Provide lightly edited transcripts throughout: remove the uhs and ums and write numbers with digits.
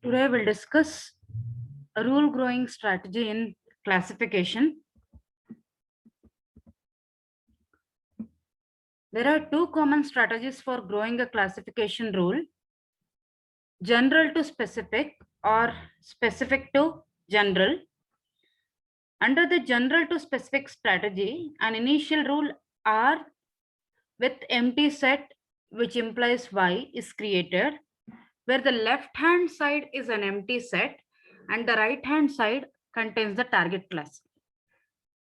Today we'll discuss a rule growing strategy in classification. There are two common strategies for growing a classification rule: general to specific or specific to general. Under the general to specific strategy, an initial rule R with empty set, which implies Y, is created, where the left hand side is an empty set and the right hand side contains the target class.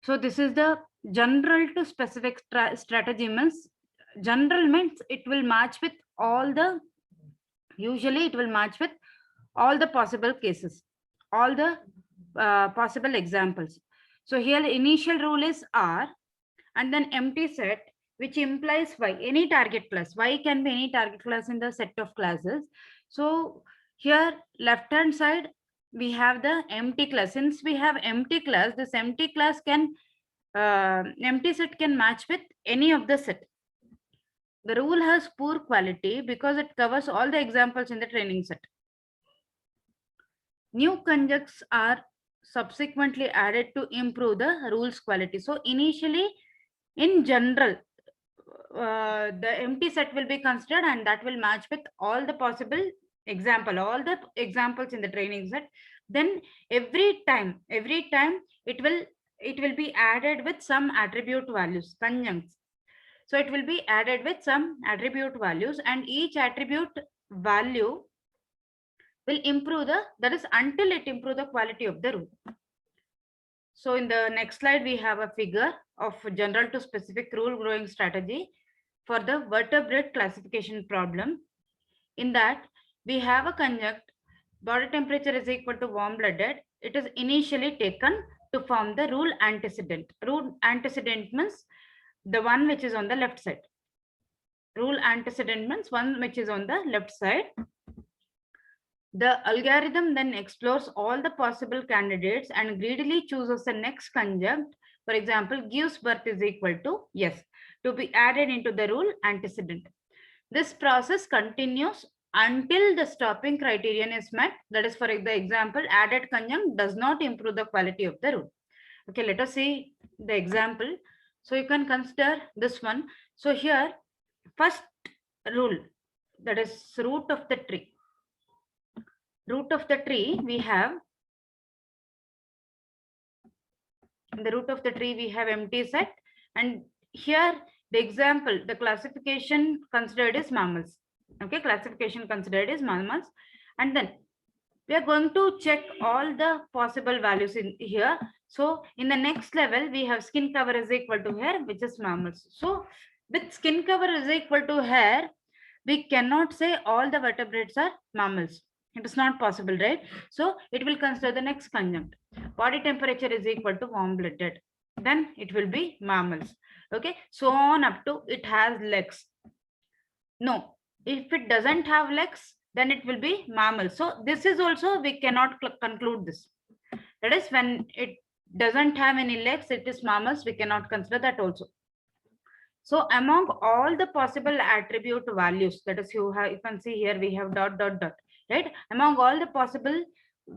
So this is the general to specific strategy. Means general means it will match with all the, usually it will match with all the possible cases, all the possible examples. So here the initial rule is R and then empty set, which implies Y, any target class. Y can be any target class in the set of classes. So here left hand side we have the empty class. Since we have empty class, this empty class can empty set can match with any of the set. The rule has poor quality because it covers all the examples in the training set. New conjuncts are subsequently added to improve the rule's quality. So initially, in general, the empty set will be considered and that will match with all the possible all the examples in the training set. Then every time it will be added with some attribute values, conjuncts. So it will be added with some attribute values, and each attribute value will improve that is until it improve the quality of the rule. So in the next slide, we have a figure of general to specific rule growing strategy for the vertebrate classification problem. In that, we have a conjunct body temperature is equal to warm blooded. It is initially taken to form the rule antecedent. Rule antecedent means the one which is on the left side. Rule antecedent means one which is on the left side. The algorithm then explores all the possible candidates and greedily chooses the next conjunct. For example, gives birth is equal to yes to be added into the rule antecedent. This process continues until the stopping criterion is met. That is, for the example, added conjunct does not improve the quality of the rule. Okay, let us see the example. So you can consider this one. So here, first rule, that is root of the tree. Root of the tree, we have the root of the tree, we have empty set, and here the example, the classification considered is mammals. Okay, classification considered is mammals, and then we are going to check all the possible values in here. So in the next level, we have skin cover is equal to hair, which is mammals. So with skin cover is equal to hair, we cannot say all the vertebrates are mammals. It is not possible, right? So it will consider the next conjunct. Body temperature is equal to warm blooded. Then it will be mammals. Okay, so on up to it has legs. No, if it doesn't have legs, then it will be mammal. So this is also, we cannot conclude this. That is, when it doesn't have any legs, it is mammals, we cannot consider that also. So among all the possible attribute values, that is, you can see here we have dot dot dot, right? Among all the possible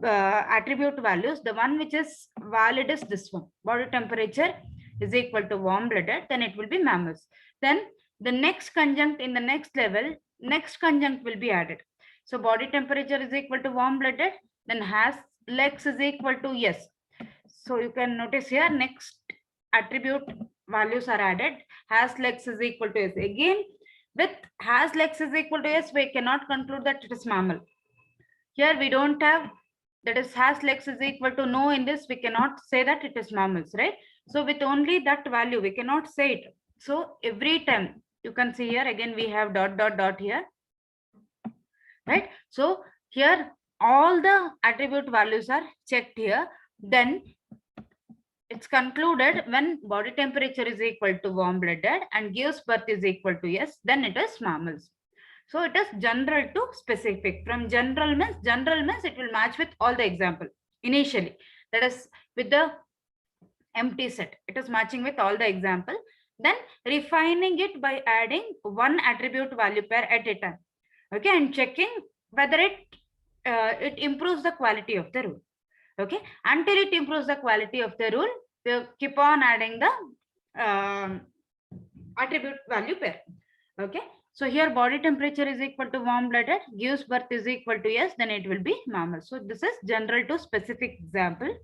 attribute values, the one which is valid is this one. Body temperature is equal to warm blooded, then it will be mammals. Then the next conjunct in the next level, next conjunct will be added. So body temperature is equal to warm blooded, then has legs is equal to yes. So you can notice here next attribute values are added. Has legs is equal to yes. Again, with has legs is equal to yes, we cannot conclude that it is mammal. Here we don't have, that is has legs is equal to no. In this we cannot say that it is mammals, right? So with only that value we cannot say it. So every time you can see here again we have dot dot dot here, right? So here all the attribute values are checked here. Then it's concluded when body temperature is equal to warm blooded and gives birth is equal to yes, then it is mammals. So it is general to specific. From general means it will match with all the example initially. That is with the empty set, it is matching with all the example. Then refining it by adding one attribute value pair at a time. Okay, and checking whether it it improves the quality of the rule. Okay, until it improves the quality of the rule, we keep on adding the attribute value pair. Okay, so here body temperature is equal to warm blooded, gives birth is equal to yes, then it will be mammal. So this is general to specific example.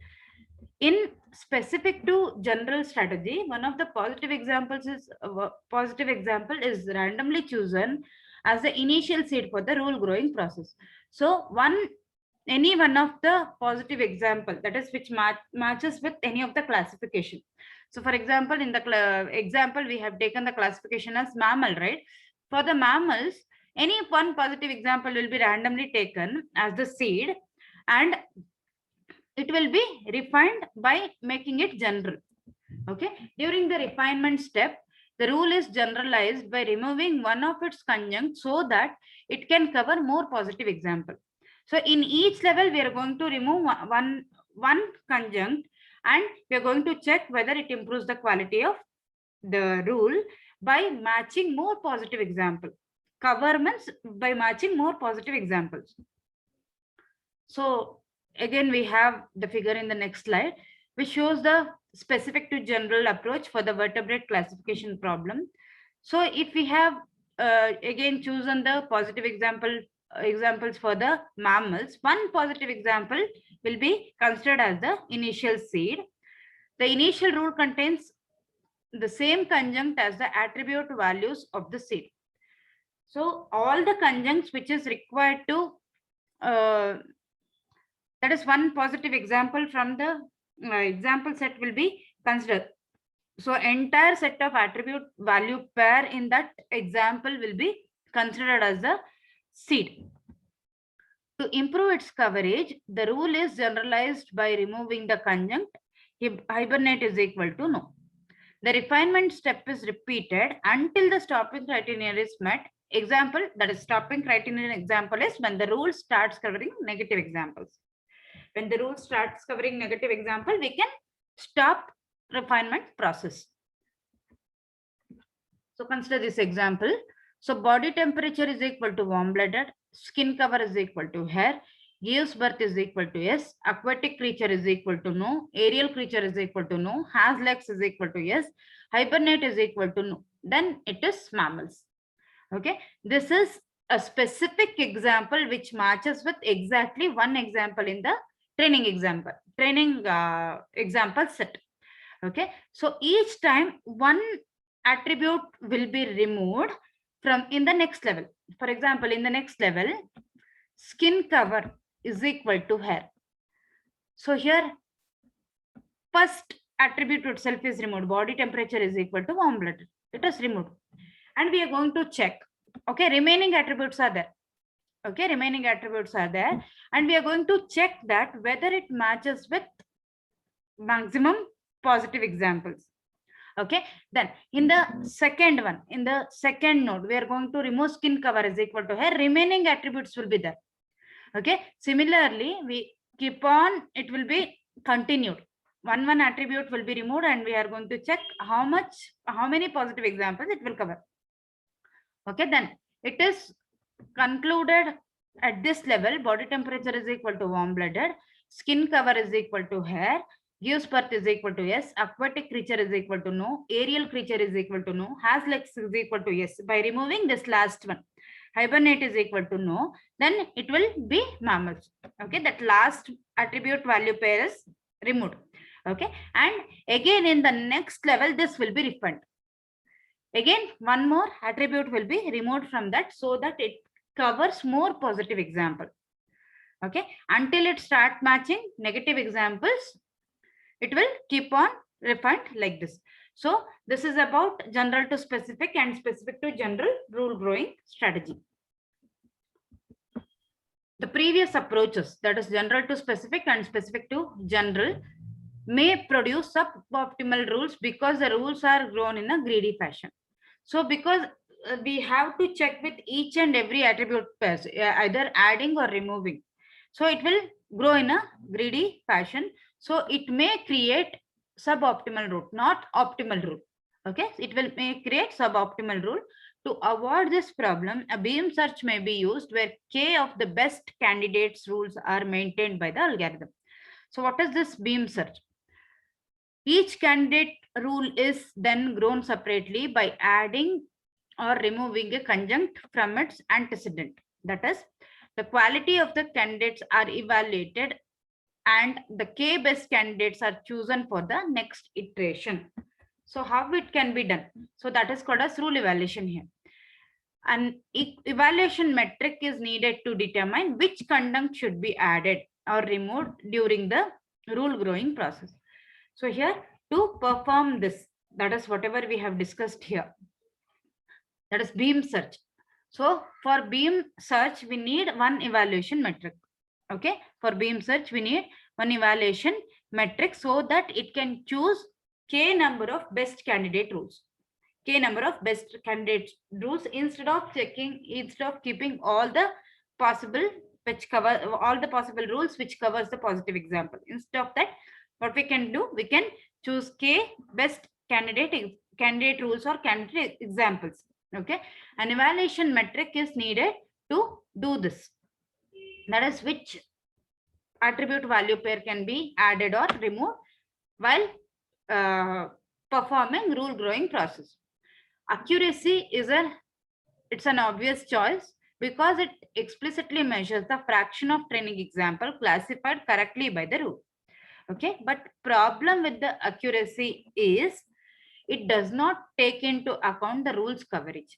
In specific to general strategy, one of the positive example is randomly chosen as the initial seed for the rule growing process. So any one of the positive example, that is which matches with any of the classification. So for example, in the example we have taken the classification as mammal, right? For the mammals, any one positive example will be randomly taken as the seed, and it will be refined by making it general. Okay, during the refinement step, the rule is generalized by removing one of its conjuncts so that it can cover more positive example. So in each level, we are going to remove one conjunct, and we are going to check whether it improves the quality of the rule by matching more positive example. Cover means by matching more positive examples. So again, we have the figure in the next slide, which shows the specific to general approach for the vertebrate classification problem. So if we have again chosen the positive examples for the mammals, one positive example will be considered as the initial seed. The initial rule contains the same conjunct as the attribute values of the seed. So all the conjuncts which is required to that is one positive example from the example set will be considered. So entire set of attribute value pair in that example will be considered as the seed. To improve its coverage, the rule is generalized by removing the conjunct hibernate is equal to no. The refinement step is repeated until the stopping criterion is met. Example, that is stopping criterion example is when the rule starts covering negative examples. When the rule starts covering negative example, we can stop refinement process. So consider this example. So body temperature is equal to warm blooded, skin cover is equal to hair, gives birth is equal to yes, aquatic creature is equal to no, aerial creature is equal to no, has legs is equal to yes, hibernate is equal to no, then it is mammals. Okay, this is a specific example which matches with exactly one example in the training example set. Okay, so each time one attribute will be removed from in the next level. For example, in the next level, skin cover is equal to hair. So here first attribute itself is removed, body temperature is equal to warm blood, it is removed, and we are going to check. Okay, remaining attributes are there. Okay, remaining attributes are there, and we are going to check that whether it matches with maximum positive examples. Okay, then in the second one, in the second node, we are going to remove skin cover is equal to hair, remaining attributes will be there. Okay, similarly, we keep on, it will be continued. One attribute will be removed, and we are going to check how many positive examples it will cover. Okay, then it is concluded at this level, body temperature is equal to warm blooded, skin cover is equal to hair, gives birth is equal to yes, aquatic creature is equal to no, aerial creature is equal to no, has legs is equal to yes. By removing this last one, hibernate is equal to no, then it will be mammals. Okay, that last attribute value pair is removed. Okay, and again in the next level, this will be refined. Again, one more attribute will be removed from that so that it covers more positive example. Okay, until it start matching negative examples, it will keep on refined like this. So this is about general to specific and specific to general rule growing strategy. The previous approaches, that is general to specific and specific to general, may produce suboptimal rules because the rules are grown in a greedy fashion. So because we have to check with each and every attribute pairs, either adding or removing. So it will grow in a greedy fashion. So it may create suboptimal rule, not optimal rule. Okay, it will may create suboptimal rule. To avoid this problem, a beam search may be used where k of the best candidates rules are maintained by the algorithm. So what is this beam search? Each candidate rule is then grown separately by adding or removing a conjunct from its antecedent. That is, the quality of the candidates are evaluated and the k best candidates are chosen for the next iteration. So how it can be done? So that is called as rule evaluation here. An evaluation metric is needed to determine which conjunct should be added or removed during the rule growing process. So here, to perform this, that is whatever we have discussed here, that is beam search. So for beam search, we need one evaluation metric. Okay, for beam search, we need one evaluation metric so that it can choose k number of best candidate rules. K number of best candidate rules instead of keeping all the possible rules which covers the positive example. Instead of that, what we can do, we can choose k best candidate rules or candidate examples. Okay, an evaluation metric is needed to do this. That is, which attribute value pair can be added or removed while performing rule growing process. Accuracy is it's an obvious choice because it explicitly measures the fraction of training example classified correctly by the rule. Okay, but problem with the accuracy is it does not take into account the rules coverage.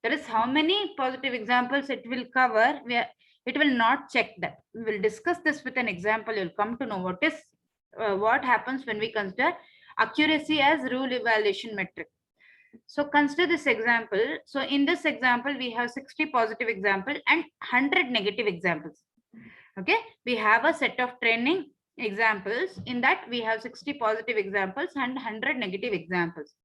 That is, how many positive examples it will cover, it will not check that. We will discuss this with an example. You'll come to know what happens when we consider accuracy as rule evaluation metric. So consider this example. So in this example, we have 60 positive examples and 100 negative examples. Okay, we have a set of training examples. In that, we have 60 positive examples and 100 negative examples.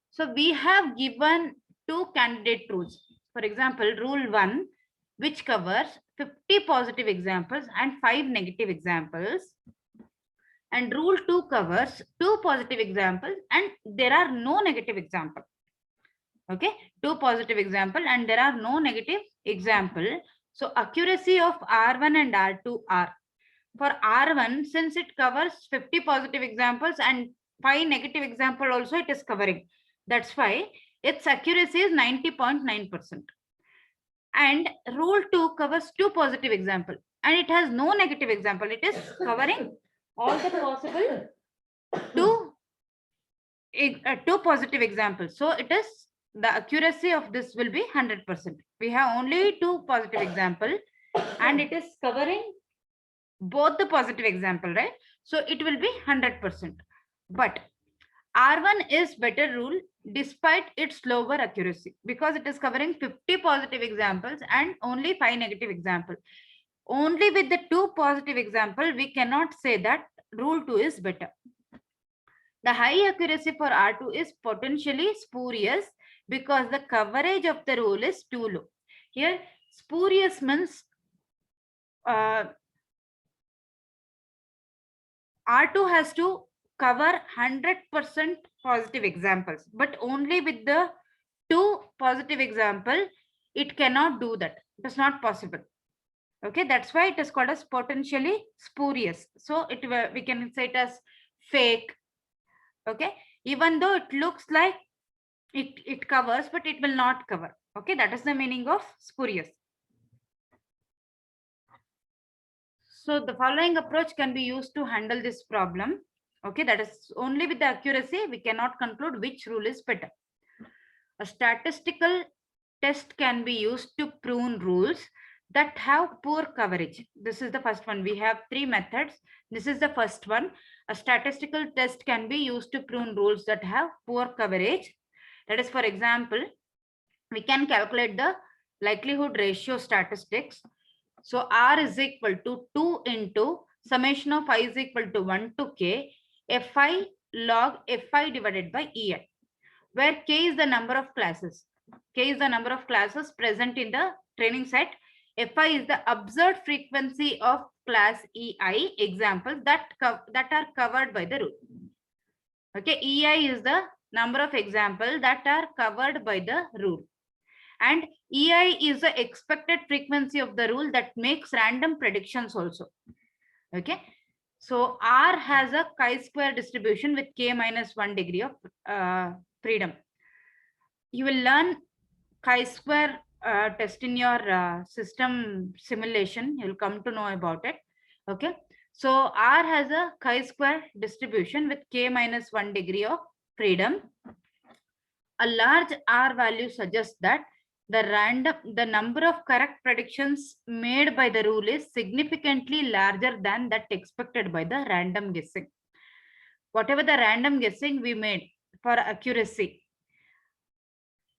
So we have given two candidate rules. For example, rule 1, which covers 50 positive examples and 5 negative examples. And rule 2 covers 2 positive examples and there are no negative example. Okay, 2 positive example and there are no negative example. So accuracy of R1 and R2 are, for R1, since it covers 50 positive examples and 5 negative example also it is covering. That's why its accuracy is 90.9%. And rule 2 covers 2 positive example and it has no negative example. It is covering all the possible two positive examples. So it is, the accuracy of this will be 100%. We have only 2 positive example and it is covering both the positive example, right? So it will be 100%. But R1 is better rule despite its lower accuracy because it is covering 50 positive examples and only 5 negative examples. Only with the 2 positive example, we cannot say that rule 2 is better. The high accuracy for R2 is potentially spurious because the coverage of the rule is too low. Here, spurious means R2 has to cover 100% positive examples, but only with the 2 positive example, it cannot do that. It is not possible. Okay, that's why it is called as potentially spurious. So we can say it as fake. Okay, even though it looks like it covers, but it will not cover. Okay, that is the meaning of spurious. So the following approach can be used to handle this problem. Okay, that is, only with the accuracy we cannot conclude which rule is better. A statistical test can be used to prune rules that have poor coverage. This is the first one. We have 3 methods. This is the first one. A statistical test can be used to prune rules that have poor coverage. That is, for example, we can calculate the likelihood ratio statistics. So R is equal to 2 into summation of I is equal to 1 to K, Fi log Fi divided by Ei, where K is the number of classes. K is the number of classes present in the training set. Fi is the observed frequency of class Ei examples that are covered by the rule. Okay, Ei is the number of examples that are covered by the rule. And EI is the expected frequency of the rule that makes random predictions also. Okay. So R has a chi-square distribution with k minus 1 degree of freedom. You will learn chi-square test in your system simulation. You'll come to know about it. Okay. So R has a chi-square distribution with k minus 1 degree of freedom. A large R value suggests that the number of correct predictions made by the rule is significantly larger than that expected by the random guessing. Whatever the random guessing we made for accuracy.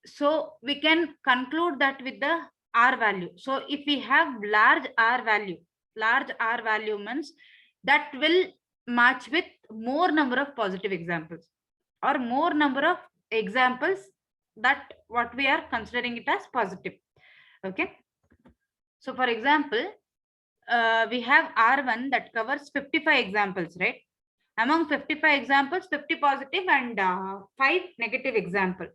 So we can conclude that with the R value. So if we have large R value means that will match with more number of positive examples or more number of examples that what we are considering it as positive. Okay. So for example, we have R1 that covers 55 examples, right? Among 55 examples, 50 positive and 5 negative example.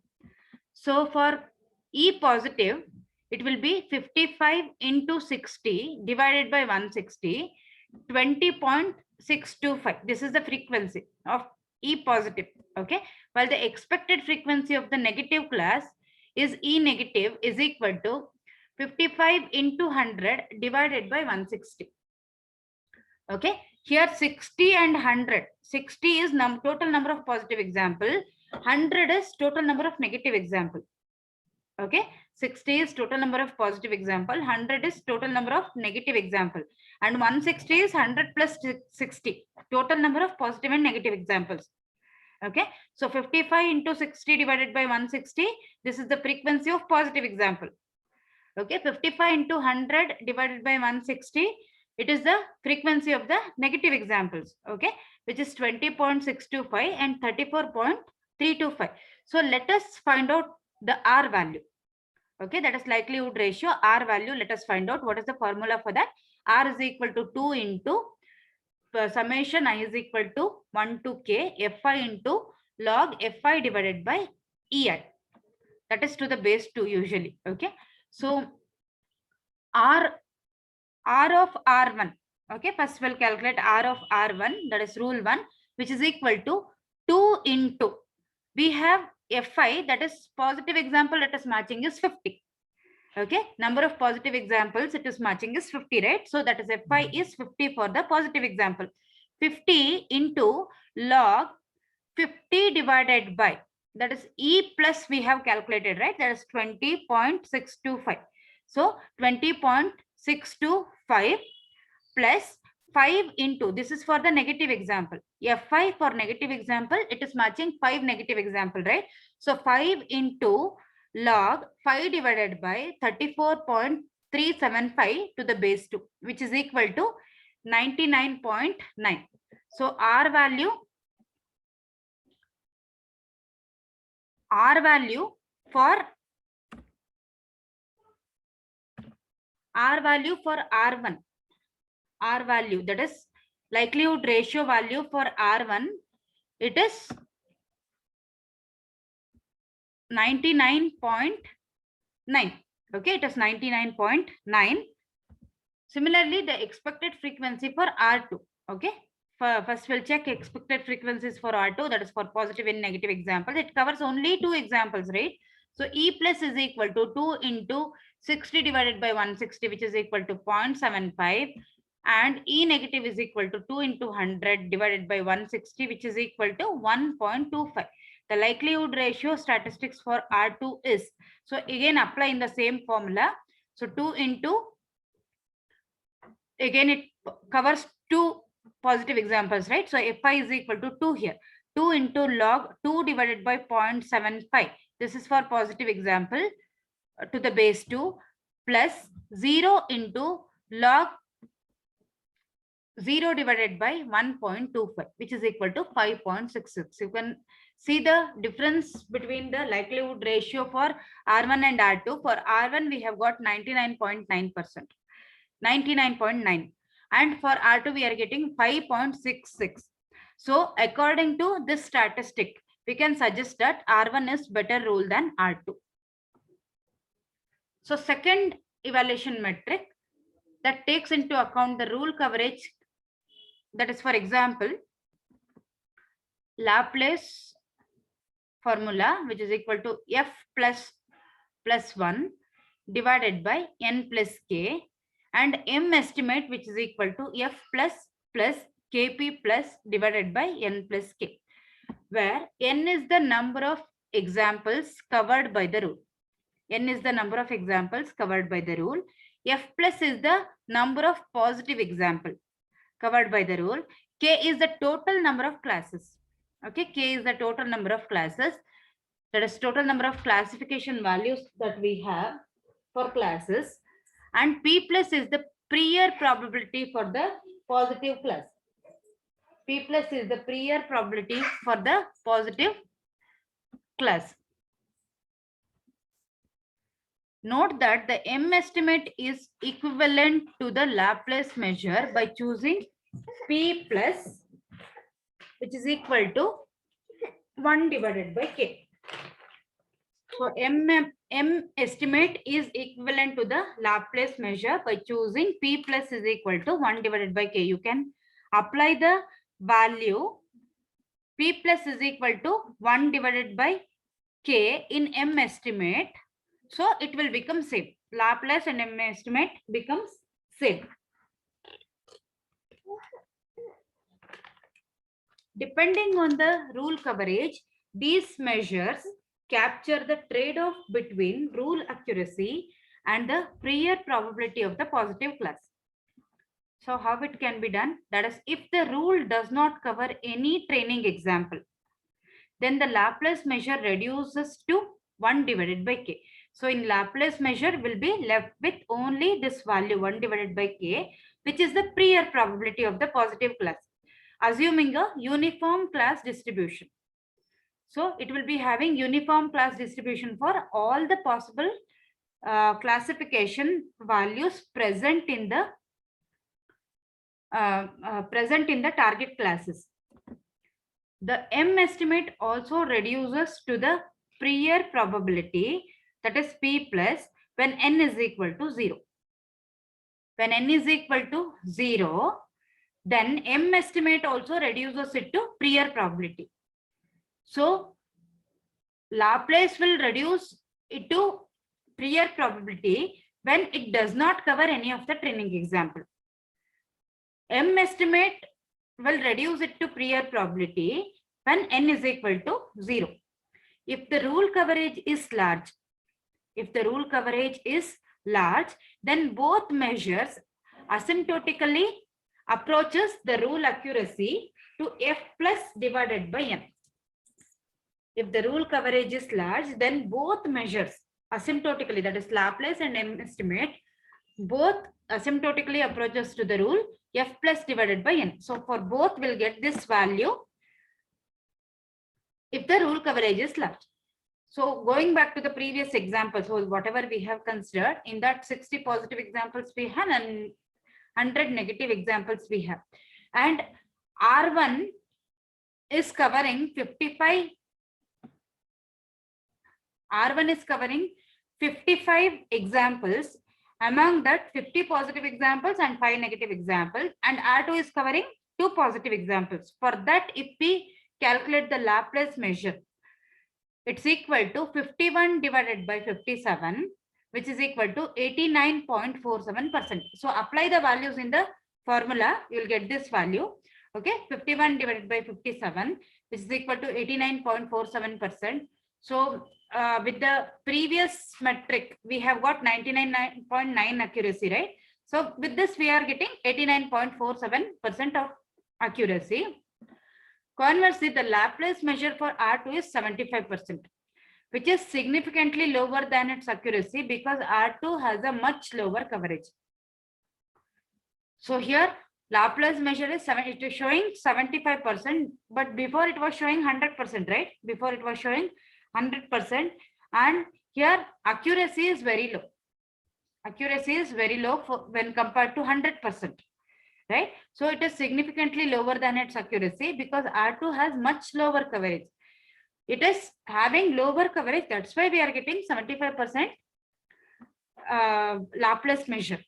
So for E positive, it will be 55 into 60 divided by 160, 20.625. This is the frequency of E positive. Okay. While the expected frequency of the negative class is E negative is equal to 55 into 100 divided by 160. Okay. Here 60 and 100. 60 is total number of positive example. 100 is total number of negative example. Okay. 60 is total number of positive example. 100 is total number of negative example. And 160 is 100 plus 60. Total number of positive and negative examples. Okay. So 55 into 60 divided by 160. This is the frequency of positive example. Okay. 55 into 100 divided by 160. It is the frequency of the negative examples. Okay. Which is 20.625 and 34.325. So let us find out the R value. Okay. That is likelihood ratio. R value. Let us find out what is the formula for that. R is equal to 2 into summation I is equal to 1 to k fi into log fi divided by ei. That is to the base 2 usually. Okay. So R of R1. Okay. First we'll calculate R of R1. That is rule 1, which is equal to 2 into. We have fi, that is positive example that is matching is 50. Okay. Number of positive examples it is matching is 50, right? So that is fi is 50 for the positive example. 50 into log 50 divided by, that is E plus we have calculated, right? That is 20.625. So 20.625 plus 5 into, this is for the negative example. Fi for negative example, it is matching 5 negative example, right? So 5 into log 5 divided by 34.375 to the base 2, which is equal to 99.9. So R value for R1, R value, that is likelihood ratio value for R1, it is 99.9. Okay, it is 99.9. Similarly, the expected frequency for R2. Okay, first we'll check expected frequencies for R2, that is for positive and negative examples. It covers only 2 examples, right? So E plus is equal to 2 into 60 divided by 160, which is equal to 0.75. And E negative is equal to 2 into 100 divided by 160, which is equal to 1.25. The likelihood ratio statistics for R2 is, so again apply in the same formula. So 2 into, again it covers 2 positive examples, right? So fi is equal to 2 here. 2 into log 2 divided by 0.75. This is for positive example to the base 2 plus 0 into log 0 divided by 1.25, which is equal to 5.66. You can see the difference between the likelihood ratio for R1 and R2. For R1, we have got 99.9%, 99.9. And for R2, we are getting 5.66. So according to this statistic, we can suggest that R1 is better rule than R2. So second evaluation metric that takes into account the rule coverage, that is, for example, Laplace formula, which is equal to f plus 1 divided by n plus k, and m estimate, which is equal to f plus kp plus divided by n plus k, where n is the number of examples covered by the rule. N is the number of examples covered by the rule. F plus is the number of positive example covered by the rule. K is the total number of classes. Okay, K is the total number of classes. That is total number of classification values that we have for classes. And P plus is the prior probability for the positive class. P plus is the prior probability for the positive class. Note that the M estimate is equivalent to the Laplace measure by choosing P plus, which is equal to 1 divided by K. So M estimate is equivalent to the Laplace measure by choosing P plus is equal to 1 divided by K. You can apply the value P plus is equal to 1 divided by K in M estimate. So it will become same. Laplace and M estimate becomes same. Depending on the rule coverage, these measures capture the trade-off between rule accuracy and the prior probability of the positive class. So how it can be done? That is, if the rule does not cover any training example, then the Laplace measure reduces to 1 divided by K. So in Laplace measure will be left with only this value 1 divided by K, which is the prior probability of the positive class, assuming a uniform class distribution. So it will be having uniform class distribution for all the possible classification values present in the target classes. The M estimate also reduces to the prior probability, that is P plus, when n is equal to 0. When n is equal to 0, then M estimate also reduces it to prior probability. So Laplace will reduce it to prior probability when it does not cover any of the training example. M estimate will reduce it to prior probability when n is equal to 0. If the rule coverage is large, then both measures asymptotically approaches the rule accuracy to f plus divided by n. If the rule coverage is large, then both measures asymptotically, that is Laplace and M estimate, both asymptotically approaches to the rule f plus divided by n. So for both we'll get this value if the rule coverage is large. So going back to the previous example, so whatever we have considered, in that 60 positive examples we have and 100 negative examples we have. And R1 is covering 55. R1 is covering 55 examples. Among that, 50 positive examples and 5 negative examples. And R2 is covering 2 positive examples. For that, if we calculate the Laplace measure, it's equal to 51 divided by 57, which is equal to 89.47%. So apply the values in the formula, you'll get this value. Okay, 51 divided by 57, which is equal to 89.47%. So with the previous metric, we have got 99.9 accuracy, right? So with this, we are getting 89.47% of accuracy. Conversely, the Laplace measure for R2 is 75%, which is significantly lower than its accuracy because R2 has a much lower coverage. So here, Laplace measure is it is showing 75%, but before it was showing 100%, right? Before it was showing 100%, and here accuracy is very low. Accuracy is very low when compared to 100%. Right? So it is significantly lower than its accuracy because R2 has much lower coverage. It is having lower coverage. That's why we are getting 75% Laplace measure.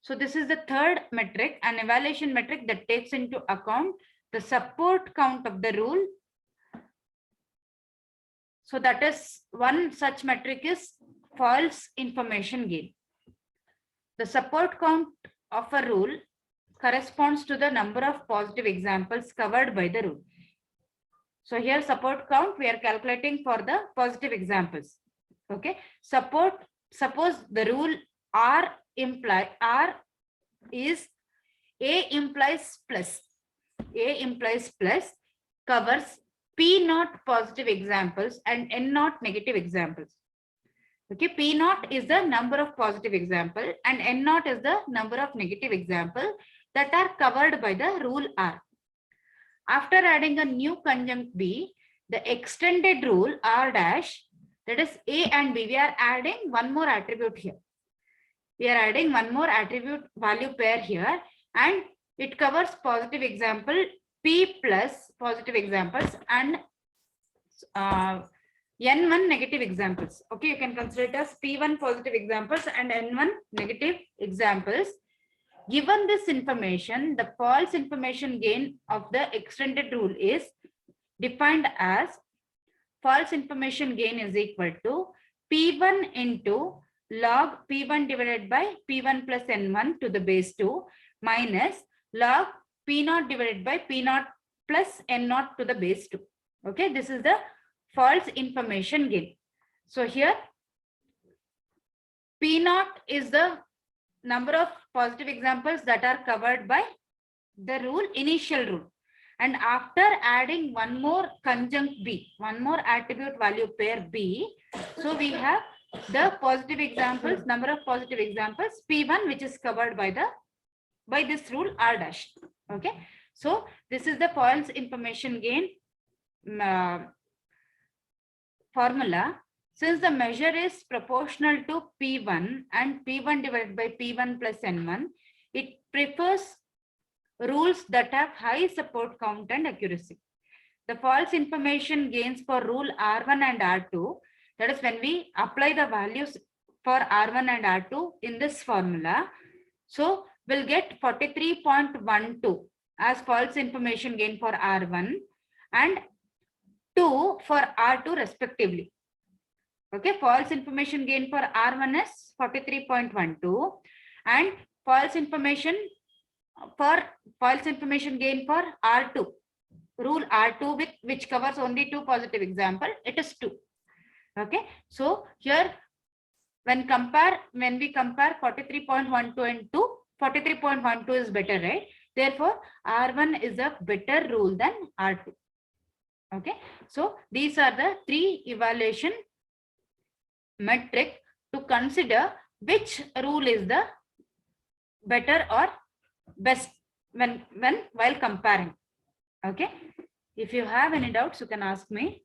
So this is the third metric, an evaluation metric that takes into account the support count of the rule. So that is one such metric is false information gain. The support count of a rule corresponds to the number of positive examples covered by the rule. So here support count we are calculating for the positive examples. Okay, suppose the rule R is A implies plus covers P naught positive examples and N naught negative examples. Okay, P naught is the number of positive example and N naught is the number of negative example that are covered by the rule R. After adding a new conjunct B, the extended rule R dash, that is A and B, we are adding one more attribute here. We are adding one more attribute value pair here, and it covers positive example P plus positive examples and N1 negative examples. Okay, you can consider it as P1 positive examples and N1 negative examples. Given this information, the false information gain of the extended rule is defined as false information gain is equal to P1 into log P1 divided by P1 plus N1 to the base 2 minus log P0 divided by P0 plus N0 to the base 2. Okay, this is the false information gain. So here P0 is the number of positive examples that are covered by the rule, initial rule. And after adding one more conjunct B, one more attribute value pair B, so we have the positive examples, number of positive examples P1, which is covered by this rule R dash. Okay, so this is the false information gain formula. Since the measure is proportional to P1 and P1 divided by P1 plus N1, it prefers rules that have high support count and accuracy. The false information gains for rule R1 and R2, that is when we apply the values for R1 and R2 in this formula, so we'll get 43.12 as false information gain for R1 and 2 for R2 respectively. Okay, false information gain for R1 is 43.12 and false information gain for R2, rule R2 with which covers only 2 positive example, it is 2. Okay, so here when we compare 43.12 and 2, 43.12 is better, right? Therefore, R1 is a better rule than R2. Okay, so these are the 3 evaluation metric to consider which rule is the better or best while comparing. Okay, if you have any doubts, you can ask me.